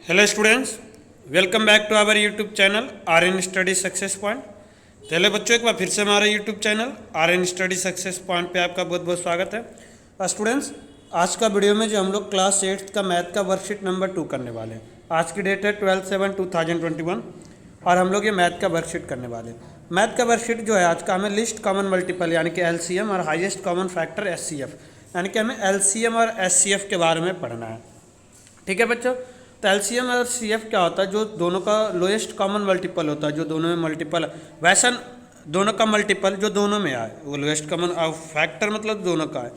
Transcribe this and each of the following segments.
Hello students, welcome back to our YouTube channel R N study success point. चले बच्चों, एक बार फिर से हमारे YouTube channel R N study success point पे आपका बहुत बहुत स्वागत है। स्टूडेंट्स, आज का वीडियो में जो हम लोग क्लास 8 का मैथ का वर्कशीट नंबर 2 करने वाले हैं। आज की डेट है 12/7/2021 और हम लोग ये मैथ का वर्कशीट करने वाले हैं। मैथ का वर्कशीट जो है आज का, हमें लिस्ट कॉमन मल्टीपल यानी कि एलसीएम और हाईएस्ट कॉमन फैक्टर एचसीएफ यानी कि हमें एलसीएम और एचसीएफ के बारे में पढ़ना है। ठीक है बच्चों, तो एलसीएम और सीएफ क्या होता है? जो दोनों का लोएस्ट कॉमन मल्टीपल होता है, जो दोनों में मल्टीपल, वैसा दोनों का मल्टीपल जो दोनों में आए, वो लोएस्ट कॉमन फैक्टर मतलब दोनों का है।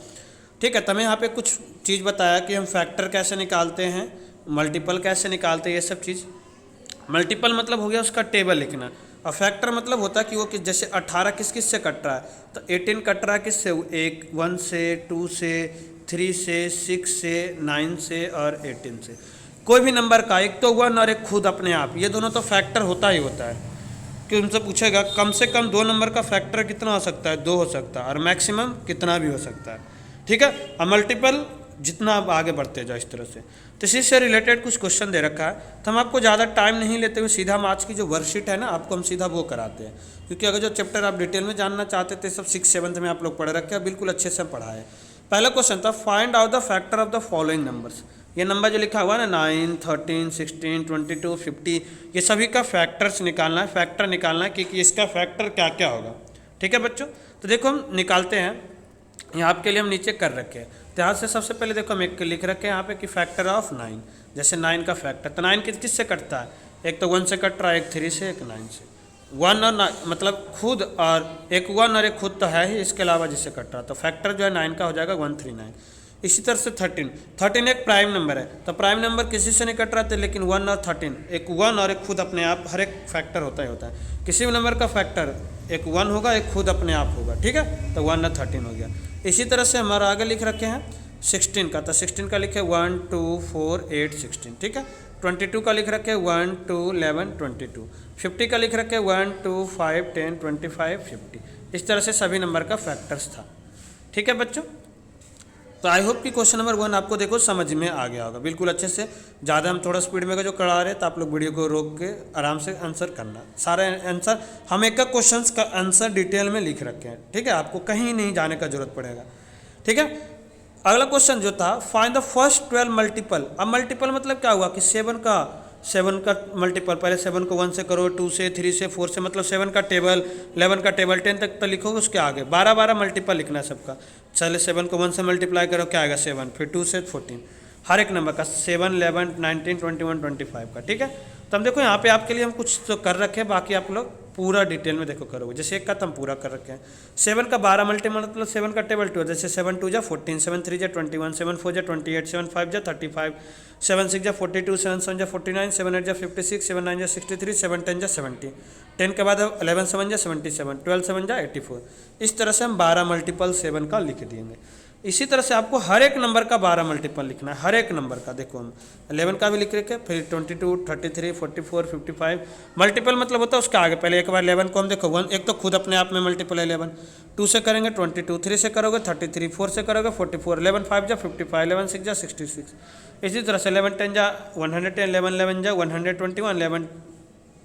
ठीक है, तो हमें यहाँ पे कुछ चीज़ बताया कि हम फैक्टर कैसे निकालते हैं, मल्टीपल कैसे निकालते हैं, ये सब चीज़। मल्टीपल मतलब हो गया उसका टेबल लिखना, और फैक्टर मतलब होता है कि वो जैसे 18 किस किस से कट रहा है, तो 18 कट रहा है किस से? 1 से, 2 से, 3 से, 6 से, 9 से और 18 से। कोई भी नंबर का एक तो 1 और एक खुद अपने आप, ये दोनों तो फैक्टर होता ही होता है। कि उनसे पूछेगा कम से कम 2 नंबर का फैक्टर कितना हो सकता है? 2 हो सकता है, और मैक्सिमम कितना भी हो सकता है। ठीक है, और मल्टीपल जितना आप आगे बढ़ते जाओ इस तरह से। तो इसी से रिलेटेड कुछ क्वेश्चन दे रखा है, तो हम आपको ज़्यादा टाइम नहीं लेते हुए सीधा हम आज की जो वर्कशीट है ना, आपको हम सीधा वो कराते हैं। क्योंकि अगर जो चैप्टर आप डिटेल में जानना चाहते थे, सब 6-7 में आप लोग पढ़ रखे हैं, बिल्कुल अच्छे से पढ़ा है। पहला क्वेश्चन था find out the factor of the following numbers. ये नंबर जो लिखा हुआ है ना, 9, 13, 16, 22, 50, ये सभी का फैक्टर्स निकालना है, फैक्टर निकालना है कि इसका फैक्टर क्या क्या होगा। ठीक है बच्चों, तो देखो हम निकालते हैं। यहाँ आपके लिए हम नीचे कर रखे हैं, तो यहाँ से सबसे पहले देखो हम एक लिख रखे हैं यहाँ पे कि फैक्टर ऑफ 9। जैसे 9 का फैक्टर, तो 9 किस से कटता है? एक तो 1 से कट रहा है, एक 3 से, एक 9 से। 1 और 9 मतलब खुद, और एक 1 और एक खुद तो है ही, इसके अलावा जिससे कट रहा है, तो फैक्टर जो है 9 का हो जाएगा 139। इसी तरह से 13 एक प्राइम नंबर है, तो प्राइम नंबर किसी से नहीं कट रहा था, लेकिन 1 और 13, एक 1 और एक खुद अपने आप, हर एक फैक्टर होता ही होता है। किसी भी नंबर का फैक्टर एक 1 होगा, एक खुद अपने आप होगा। ठीक है, तो 1 और 13 हो गया। इसी तरह से हमारा आगे लिख रखे हैं 16 का, तो 16 का लिखे 1, 2, 4, 8, 16। ठीक है, 22 का लिख रखे 1, 2, 11, 22। 50 का लिख रखे 1, 2, 5, 10, 25, 50। इस तरह से सभी नंबर का फैक्टर्स था। ठीक है बच्चों, तो आई होप कि क्वेश्चन नंबर 1 आपको देखो समझ में आ गया होगा बिल्कुल अच्छे से। ज़्यादा हम थोड़ा स्पीड में जो करा रहे हैं, तो आप लोग वीडियो को रोक के आराम से आंसर करना। सारे आंसर हम एक क्वेश्चन का आंसर डिटेल में लिख रखे हैं। ठीक है, आपको कहीं नहीं जाने का जरूरत पड़ेगा। ठीक है, अगला क्वेश्चन जो था फाइंड द फर्स्ट 12 मल्टीपल। अब मल्टीपल मतलब क्या हुआ कि 7 का मल्टीपल, पहले 7 को 1 से करो, 2 से, 3 से, 4 से, मतलब 7 का टेबल, 11 का टेबल, 10 तक तो लिखोगे, उसके आगे 12 मल्टीपल लिखना है सबका। चले 7 को 1 से मल्टीप्लाई करो, क्या आएगा? 7, फिर 2 से 14, हर एक नंबर का 7, 11, 19, 21, 25 का। ठीक है, तो हम देखो यहाँ पे आपके लिए हम कुछ तो कर रखे हैं, बाकी आप लोग पूरा डिटेल में देखो करोगे। जैसे एक का तो हम पूरा कर रखे हैं। 7 का 12 मल्टीपल मतलब 7 का टेबल 2, जैसे 7 2 जा 14, 7 3 जा 21, 7 4 जा 28, 7 5 जा 35, 7 6 जा 42, 7 7 जा 49, 7 8 जा 56, 7 9 जा 63, 7 10 जा 70, 10 के बाद 11 7 जा 77, 12 7 जा 84। इस तरह से हम 12 मल्टीपल 7 का लिख देंगे। इसी तरह से आपको हर एक नंबर का 12 मल्टीपल लिखना है, हर एक नंबर का। देखो हम 11 का भी लिख रखे, फिर 22, 33, 44, 55 मल्टीपल मतलब होता है उसका आगे। पहले एक बार 11 को हम देखो 1, एक तो खुद अपने आप में मल्टीपल है 11, 2 से करेंगे 22, 3 से करोगे 33, 4 से करोगे 44, 11 5 जा 55, 11 6 जा 66। इसी तरह से 11 10 जा 110, 11 11 जा 121, 11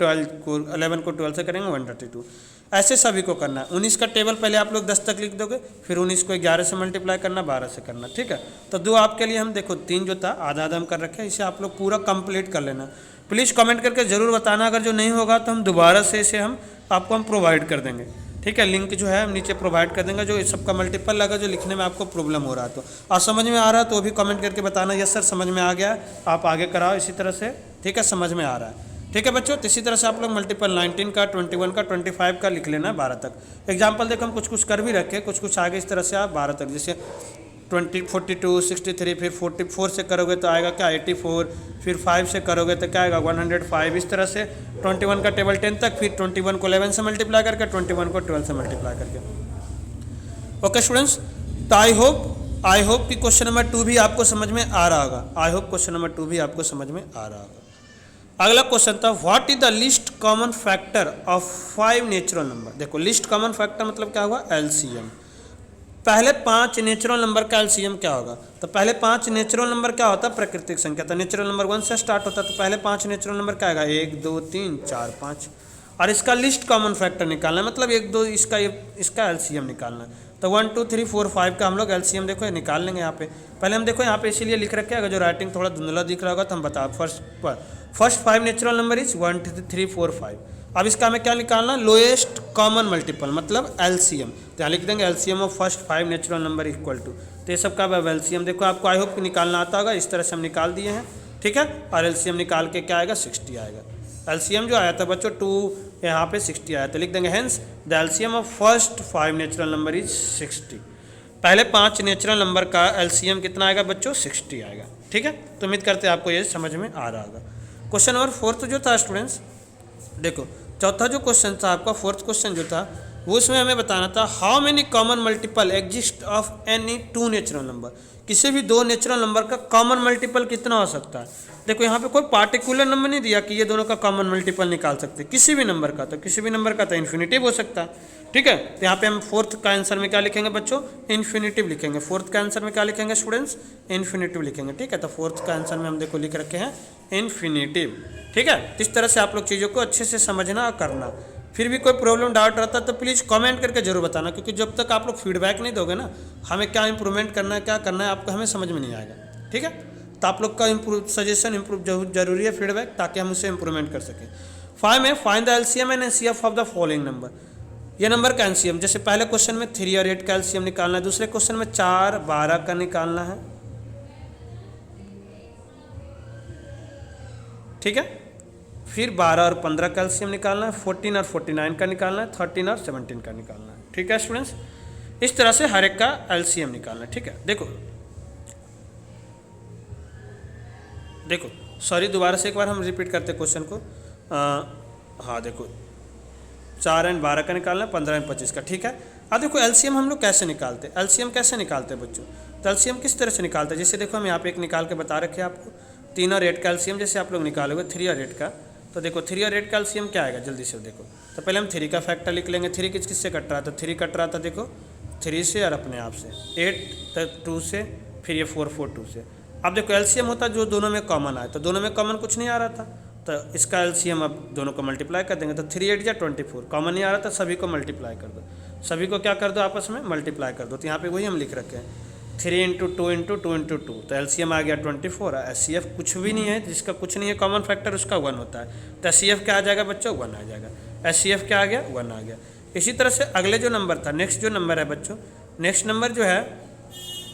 12 को 12 से करेंगे 132। ऐसे सभी को करना है। 19 का टेबल पहले आप लोग 10 तक लिख दोगे, फिर 19 को 11 से मल्टीप्लाई करना, 12 से करना। ठीक है, तो 2 आपके लिए हम देखो 3 जो था आधा आधा हम कर रखे हैं, इसे आप लोग पूरा कंप्लीट कर लेना। प्लीज़ कमेंट करके ज़रूर बताना, अगर जो नहीं होगा तो हम दोबारा से इसे हम आपको प्रोवाइड कर देंगे। ठीक है, लिंक जो है हम नीचे प्रोवाइड कर देंगे, जो इस सबका मल्टीपल लगा, जो लिखने में आपको प्रॉब्लम हो रहा है तो, और समझ में आ रहा है तो भी कमेंट करके बताना, यस सर समझ में आ गया, आप आगे कराओ इसी तरह से। ठीक है, समझ में आ रहा है। ठीक है बच्चों, तो इसी तरह से आप लोग मल्टीपल 19 का, 21 का, 25 का लिख लेना है 12 तक। एग्जाम्पल देखो हम कुछ कर भी रखे, कुछ आगे इस तरह से आप 12 तक, जैसे 20, 42, 63, फिर 44 से करोगे तो आएगा क्या? 84, फिर 5 से करोगे तो क्या आएगा? 105। इस तरह से 21 का टेबल 10 तक, फिर 21 को 11 से मल्टीप्लाई करके, 21 को 12 से मल्टीप्लाई करके। ओके स्टूडेंट्स, तो आई होप कि क्वेश्चन नंबर 2 भी आपको समझ में आ रहा होगा। आई होप क्वेश्चन नंबर 2 भी आपको समझ में आ रहा होगा। अगला क्वेश्चन था what is the list common factor of 5 natural number. देखो लिस्ट कॉमन फैक्टर मतलब क्या हुआ? एलसीएम। पहले 5 नेचुरल नंबर का एलसीएम क्या होगा? तो पहले 5 नेचुरल नंबर क्या होता है? प्राकृतिक संख्या। तो नेचुरल नंबर 1 से स्टार्ट होता है, तो पहले 5 नेचुरल नंबर क्या आएगा? 1 2 3 4 5। और इसका लिस्ट कॉमन फैक्टर निकालना है, मतलब 1 2 इसका एलसीएम निकालना है। तो 1 2 3 4 5 का हम लोग एलसीएम देखो ये निकाल लेंगे यहाँ पे। पहले हम देखो यहाँ पे इसीलिए लिख रखे, अगर जो राइटिंग थोड़ा धुंधला दिख रहा होगा तो हम बता फर्स्ट 5 नेचुरल नंबर इज 1 2 3 4 5। अब इसका हमें क्या निकालना? लोएस्ट कॉमन मल्टीपल, मतलब एलसीएम। तो यहाँ लिख देंगे LCM of first 5 natural number equal to, तो ये सब का एलसीएम देखो आपको आई होप निकालना आता होगा। इस तरह से हम निकाल दिए हैं, ठीक है। और एलसीएम निकाल के क्या आएगा? 60 आएगा। एलसीएम जो आया था बच्चों 2, यहाँ पे 60 आया, तो लिख देंगे hence the LCM of first 5 natural number is 60। पहले 5 नेचुरल नंबर का एलसीएम कितना आएगा बच्चों? 60 आएगा, ठीक है। तो उम्मीद करते हैं आपको ये समझ में आ रहा होगा। क्वेश्चन नंबर 4 जो था स्टूडेंट्स, देखो चौथा जो क्वेश्चन था आपका, 4th क्वेश्चन जो था वो उसमें हमें बताना था how many common multiple exist of any 2 natural number. किसी भी 2 नेचुरल नंबर का कॉमन मल्टीपल कितना हो सकता है? देखो यहाँ पे कोई पार्टिकुलर नंबर नहीं दिया कि ये दोनों का कॉमन मल्टीपल निकाल सकते, किसी भी नंबर का। तो किसी भी नंबर का तो इन्फिनिटिव हो सकता है, ठीक है। तो यहाँ पे हम 4th का आंसर में क्या लिखेंगे बच्चों? इन्फिनिटिव लिखेंगे। 4th का आंसर में क्या लिखेंगे स्टूडेंट्स? इन्फिनिटिव लिखेंगे, ठीक है। तो 4th का आंसर में हम देखो लिख रखे हैं इन्फिनिटिव, ठीक है। इस तरह से आप लोग चीज़ों को अच्छे से समझना और करना। फिर भी कोई प्रॉब्लम डाउट रहता है तो प्लीज़ कमेंट करके जरूर बताना, क्योंकि जब तक आप लोग फीडबैक नहीं दोगे ना, हमें क्या इंप्रूवमेंट करना है, क्या करना है, आपको हमें समझ में नहीं आएगा, ठीक है। तो आप लोग का सजेशन इम्प्रूव जरूरी है, फीडबैक, ताकि हम उसे इंप्रूवमेंट कर सकें। 5 में find the LCM and HCF of the following number. ये नंबर का एलसीएम, जैसे पहले क्वेश्चन में 3 और 8 का एलसीएम निकालना है, दूसरे क्वेश्चन में 4 12 का निकालना है, ठीक है। फिर 12 और 15 का एलसीएम निकालना है, 14 और 49 का निकालना है, 13 और 17 का निकालना है, ठीक है स्टूडेंट्स। इस तरह से हर एक का एलसीएम निकालना है, ठीक है। देखो सॉरी, दोबारा से एक बार हम रिपीट करते क्वेश्चन को। हाँ देखो 4 और 12 का निकालना है, 15 और 25 का, ठीक है। अब देखो एलसीएम हम लोग कैसे निकालते हैं? एलसीएम कैसे निकालते हैं बच्चों? तो एलसीएम किस तरह से निकालते हैं? जैसे देखो हम यहाँ पे एक निकाल के बता रखे हैं आपको, 3 और 8 का एलसीएम जैसे आप लोग निकालोगे 3 और 8 का, तो देखो 3 और 8 का एलसीएम क्या आएगा जल्दी से देखो। तो पहले हम 3 का फैक्टर लिख लेंगे। 3 किससे कट रहा था? 3 कट रहा था देखो 3 से और अपने आप से, 8 तक 2 से, फिर ये 4 4 2 से। अब देखो एलसीएम होता जो दोनों में कॉमन आया, तो दोनों में कॉमन कुछ नहीं आ रहा था, तो इसका एलसीएम अब दोनों को मल्टीप्लाई कर देंगे। तो 3 8 या 24, कॉमन नहीं आ रहा था, सभी को मल्टीप्लाई कर दो, सभी को क्या कर दो आपस में मल्टीप्लाई कर दो। तो यहाँ पे वही हम लिख रखे हैं 3 × 2 × 2 × 2, तो एलसीएम आ गया 24। एचसीएफ कुछ भी नहीं है, जिसका कुछ नहीं है कॉमन फैक्टर, उसका 1 होता है। तो एचसीएफ क्या आ जाएगा बच्चों? 1 आ जाएगा। एचसीएफ क्या आ गया? 1 आ गया। इसी तरह से अगले जो नंबर था, नेक्स्ट जो नंबर है बच्चों, नेक्स्ट नंबर जो है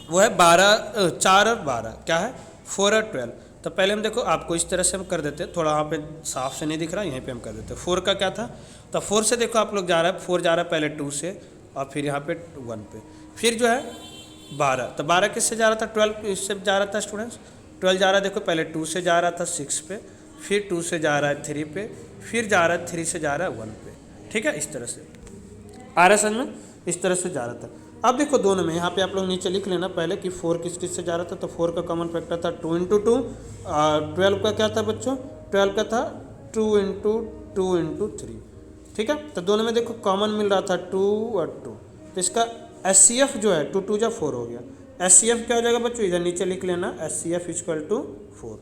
वो है 4 और 12, क्या है? 4 और 12। तो पहले हम देखो आपको इस तरह से हम कर देते, थोड़ा वहाँ पे साफ से नहीं दिख रहा, यहीं पे हम कर देते। 4 का क्या था? तो 4 से देखो आप लोग जा रहा है, 4 जा रहा है पहले 2 से और फिर यहाँ पे 1 पे, फिर जो है 12। तो 12 किससे जा रहा था? 12 इससे जा रहा था स्टूडेंट्स। 12 जा रहा है देखो पहले 2 से जा रहा था 6 पे, फिर 2 से जा रहा है 3 पे, फिर जा रहा है 3 से जा रहा है 1 पे, ठीक है। इस तरह से आ रहा है समझ में? इस तरह से जा रहा था। अब देखो दोनों में यहाँ पे आप लोग नीचे लिख लेना पहले कि 4 किस से जा रहा था। तो 4 का कॉमन फैक्टर था 2 × 2, 12 का क्या था बच्चों? 12 का था 2 × 2 × 3, ठीक है। तो दोनों में देखो कॉमन मिल रहा था 2 और 2, तो इसका एचसीएफ जो है 2 2 4 हो गया। एचसीएफ क्या हो जाएगा बच्चों? इधर नीचे लिख लेना एचसीएफ = 4।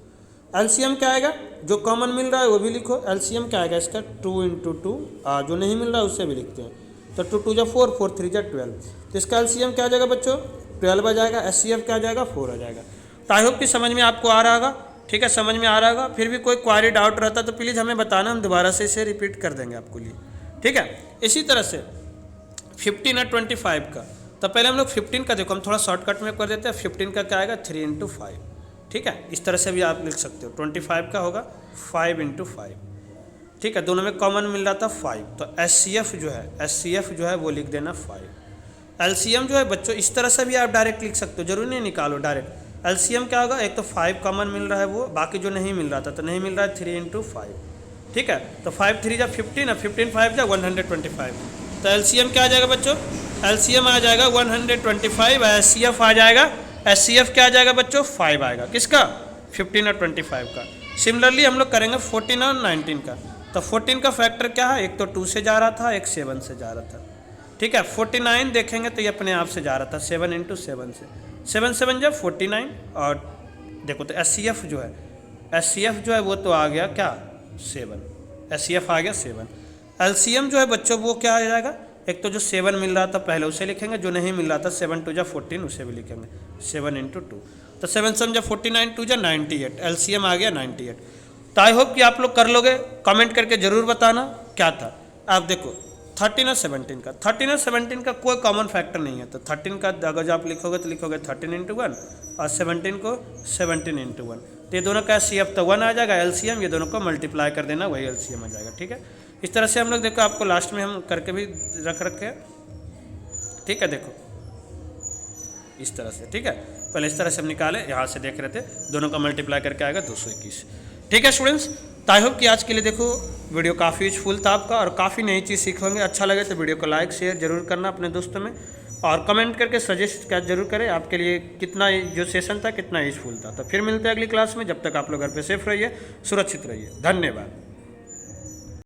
एलसीएम क्या आएगा? जो कॉमन मिल रहा है वो भी लिखो। एलसीएम क्या आएगा इसका? 2 × 2, जो नहीं मिल रहा है उससे भी लिखते हैं। तो 2 2 × 4, 4 3 × 12, तो इसका एलसीएम क्या आ जाएगा बच्चों? 12 आ जाएगा। एचसीएफ क्या आ जाएगा? 4 आ जाएगा। तो आई होप कि समझ में आपको आ रहा होगा, ठीक है, समझ में आ रहा होगा। फिर भी कोई क्वारी डाउट रहता तो प्लीज़ हमें बताना, हम दोबारा से इसे रिपीट कर देंगे आपके लिए, ठीक है। इसी तरह से 15 और 25 का, तो पहले हम लोग 15 का देखो हम थोड़ा शॉर्टकट में कर देते हैं। 15 का क्या आएगा? 3 × 5, ठीक है। इस तरह से भी आप लिख सकते हो। 25 का होगा 5 × 5, ठीक है। दोनों में कॉमन मिल रहा था 5, तो एचसीएफ जो है वो लिख देना 5। एलसीएम जो है बच्चों इस तरह से भी आप डायरेक्ट लिख सकते हो, जरूरी नहीं निकालो डायरेक्ट। एलसीएम क्या होगा? एक तो 5 कॉमन मिल रहा है वो, बाकी जो नहीं मिल रहा था तो नहीं मिल रहा है 3 × 5, ठीक है। तो 5 3 × 15 और 15 5 × 125, तो एलसीएम क्या आ जाएगा बच्चों? एलसीएम आ जाएगा 125। एचसीएफ आ जाएगा, एचसीएफ क्या आ जाएगा बच्चों? 5 आएगा। किसका? 15 और 25 का। सिमिलरली हम लोग करेंगे 14 और 19 का। तो 14 का फैक्टर क्या है? एक तो 2 से जा रहा था, एक 7 से जा रहा था, ठीक है। 49 देखेंगे तो ये अपने आप से जा रहा था 7 इंटू 7 से, 7 7 जब 49, और देखो तो SCF जो है वो तो आ गया क्या 7, SCF आ गया 7। LCM जो है बच्चों वो क्या आ जाएगा, एक तो जो 7 मिल रहा था पहले उसे लिखेंगे, जो नहीं मिल रहा था 7 2 जा 14 उसे भी लिखेंगे, 7 इंटू 2, तो 7 7 जा 49 2 जा 98, LCM आ गया 98। तो आई होप कि आप लोग कर लोगे, कमेंट करके ज़रूर बताना क्या था। आप देखो 13 और 17 का, 13 और 17 का कोई कॉमन फैक्टर नहीं है, तो 13 का अगर आप लिखोगे तो लिखोगे 13 इंटू 1, और 17 को 17 इंटू 1, तो ये दोनों का CF तो 1 आ जाएगा, LCM ये दोनों को मल्टीप्लाई कर देना, वही LCM आ जाएगा। ठीक है, इस तरह से हम लोग देखो आपको लास्ट में हम करके भी रख रखे हैं। ठीक है, देखो इस तरह से, ठीक है, पहले इस तरह से हम निकाले, यहाँ से देख रहे थे, दोनों का मल्टीप्लाई करके आएगा 221। ठीक है स्टूडेंट्स, तो आई होप कि आज के लिए देखो वीडियो काफ़ी यूजफुल था आपका, और काफ़ी नई चीज़ सीखोगे। अच्छा लगे तो वीडियो को लाइक शेयर जरूर करना अपने दोस्तों में, और कमेंट करके सजेस्ट क्या जरूर करें आपके लिए कितना जो सेशन था कितना यूजफुल था। तो फिर मिलते हैं अगली क्लास में, जब तक आप लोग घर पे सेफ रहिए, सुरक्षित रहिए। धन्यवाद।